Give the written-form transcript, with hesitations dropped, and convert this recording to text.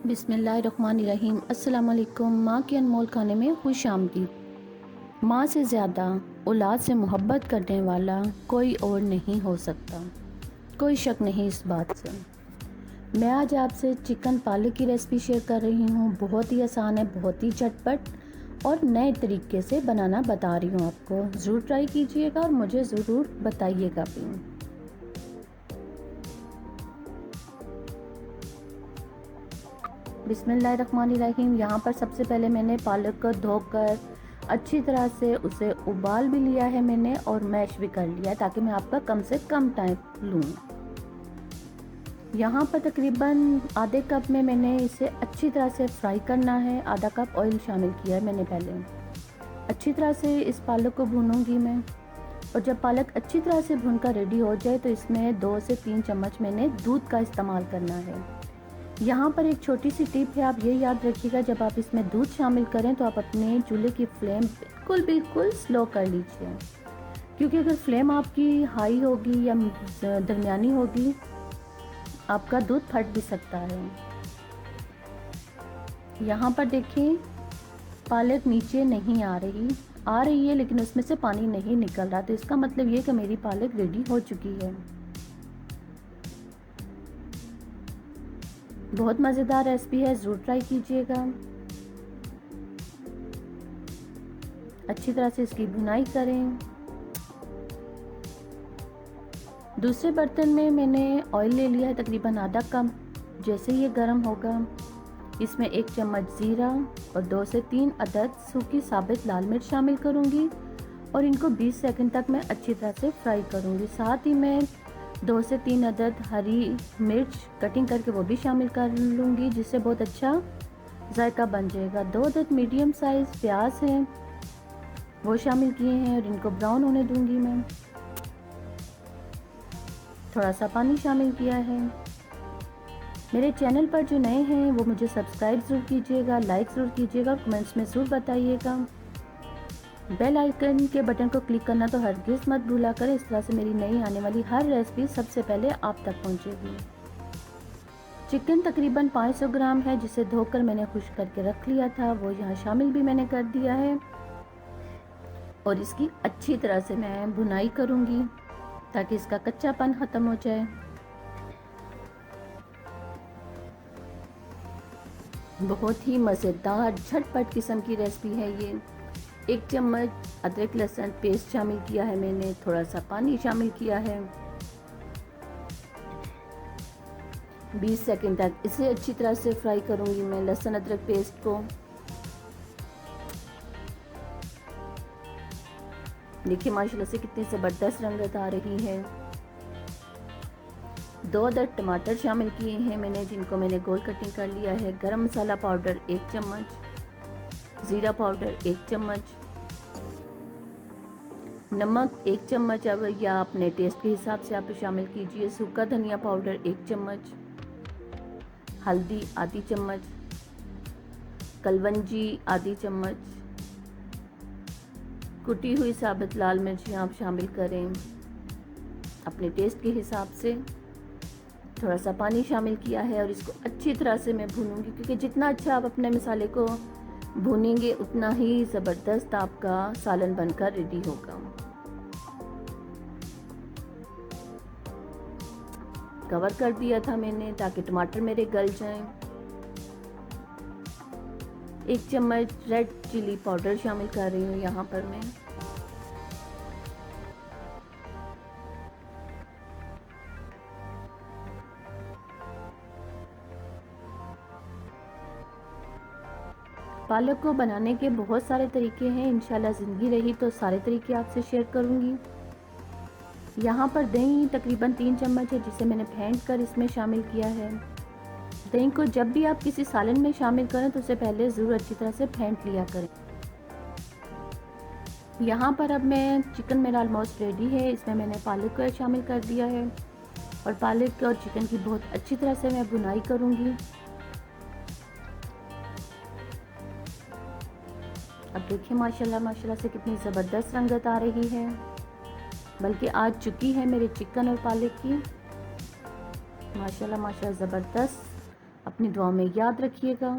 बिस्मिल्लाहिर्रहमानिर्रहीम। अस्सलाम वालेकुम। माँ के अनमोल खाने में खुश आमदीद। माँ से ज़्यादा औलाद से मोहब्बत करने वाला कोई और नहीं हो सकता, कोई शक नहीं इस बात से। मैं आज आपसे चिकन पालक की रेसिपी शेयर कर रही हूँ। बहुत ही आसान है, बहुत ही झटपट और नए तरीके से बनाना बता रही हूँ आपको। ज़रूर ट्राई कीजिएगा और मुझे ज़रूर बताइएगा भी। बिस्मिल्लाहिर्रहमानिर्रहीम। यहाँ पर सबसे पहले मैंने पालक को धोकर अच्छी तरह से उसे उबाल भी लिया है मैंने, और मैश भी कर लिया है ताकि मैं आपका कम से कम टाइम लूँ। यहाँ पर तकरीबन आधे कप में मैंने इसे अच्छी तरह से फ्राई करना है। आधा कप ऑयल शामिल किया है मैंने पहले। अच्छी तरह से इस पालक को भूनूंगी मैं, और जब पालक अच्छी तरह से भूनकर रेडी हो जाए तो इसमें 2 से 3 चम्मच मैंने दूध का इस्तेमाल करना है। यहाँ पर एक छोटी सी टिप है, आप ये याद रखिएगा जब आप इसमें दूध शामिल करें तो आप अपने चूल्हे की फ्लेम बिल्कुल स्लो कर लीजिए, क्योंकि अगर फ्लेम आपकी हाई होगी या दरमियानी होगी आपका दूध फट भी सकता है। यहाँ पर देखिए पालक नीचे नहीं आ रही है, लेकिन उसमें से पानी नहीं निकल रहा, तो इसका मतलब ये कि मेरी पालक रेडी हो चुकी है। बहुत मज़ेदार रेसिपी है, ज़रूर ट्राई कीजिएगा। अच्छी तरह से इसकी भुनाई करें। दूसरे बर्तन में मैंने ऑयल ले लिया है तकरीबन आधा कप। जैसे ये गर्म होगा इसमें 1 चम्मच ज़ीरा और 2 से 3 अदद सूखी साबित लाल मिर्च शामिल करूँगी, और इनको 20 सेकंड तक मैं अच्छी तरह से फ्राई करूँगी। साथ ही मैं 2 से 3 अदद हरी मिर्च कटिंग करके वो भी शामिल कर लूँगी, जिससे बहुत अच्छा जायका बन जाएगा। 2 अदद मीडियम साइज़ प्याज हैं वो शामिल किए हैं, और इनको ब्राउन होने दूँगी मैं। थोड़ा सा पानी शामिल किया है। मेरे चैनल पर जो नए हैं वो मुझे सब्सक्राइब ज़रूर कीजिएगा, लाइक ज़रूर कीजिएगा, और कमेंट्स में ज़रूर बताइएगा। बेल आइकन के बटन को क्लिक करना तो हरगिज़ मत भूला करें, इस तरह से मेरी नई आने वाली हर रेसिपी सबसे पहले आप तक पहुंचेगी। चिकन तकरीबन 500 ग्राम है, जिसे धोकर मैंने खुश्क करके रख लिया था, वो यहाँ शामिल भी मैंने कर दिया है, और इसकी अच्छी तरह से मैं भुनाई करूँगी ताकि इसका कच्चापन ख़त्म हो जाए। बहुत ही मज़ेदार झटपट किस्म की रेसिपी है ये। 1 चम्मच अदरक लहसुन पेस्ट शामिल किया है मैंने, थोड़ा सा पानी शामिल किया है। 20 सेकंड तक इसे अच्छी तरह से फ्राई करूंगी मैं लहसुन अदरक पेस्ट को। देखिए माशाल्लाह से कितनी ज़बरदस्त रंगत आ रही है। 2 अदद टमाटर शामिल किए हैं मैंने, जिनको मैंने गोल कटिंग कर लिया है। गरम मसाला पाउडर 1 चम्मच, ज़ीरा पाउडर 1 चम्मच, नमक 1 चम्मच या अपने टेस्ट के हिसाब से आप शामिल कीजिए। सूखा धनिया पाउडर 1 चम्मच, हल्दी आधी चम्मच, कलवंजी आधी चम्मच, कुटी हुई साबुत लाल मिर्च आप शामिल करें अपने टेस्ट के हिसाब से। थोड़ा सा पानी शामिल किया है, और इसको अच्छी तरह से मैं भूनूंगी, क्योंकि जितना अच्छा आप अपने मसाले को भूनेंगे उतना ही ज़बरदस्त आपका सालन बनकर रेडी होगा। कवर कर दिया था मैंने ताकि टमाटर मेरे गल जाएं। 1 चम्मच रेड चिली पाउडर शामिल कर रही हूँ यहाँ पर मैं। पालक को बनाने के बहुत सारे तरीके हैं, इंशाल्लाह ज़िंदगी रही तो सारे तरीके आपसे शेयर करूँगी। यहाँ पर दही तकरीबन 3 चम्मच है, जिसे मैंने फेंट कर इसमें शामिल किया है। दही को जब भी आप किसी सालन में शामिल करें तो उसे पहले ज़रूर अच्छी तरह से फेंट लिया करें। यहाँ पर अब मैं चिकन मेरा ऑलमोस्ट रेडी है, इसमें मैंने पालक को शामिल कर दिया है, और पालक और चिकन की बहुत अच्छी तरह से मैं भुनाई करूँगी। अब देखिए माशाल्लाह से कितनी ज़बरदस्त रंगत आ रही है, बल्कि आ चुकी है मेरे चिकन और पालक की। माशाल्लाह ज़बरदस्त। अपनी दुआ में याद रखिएगा।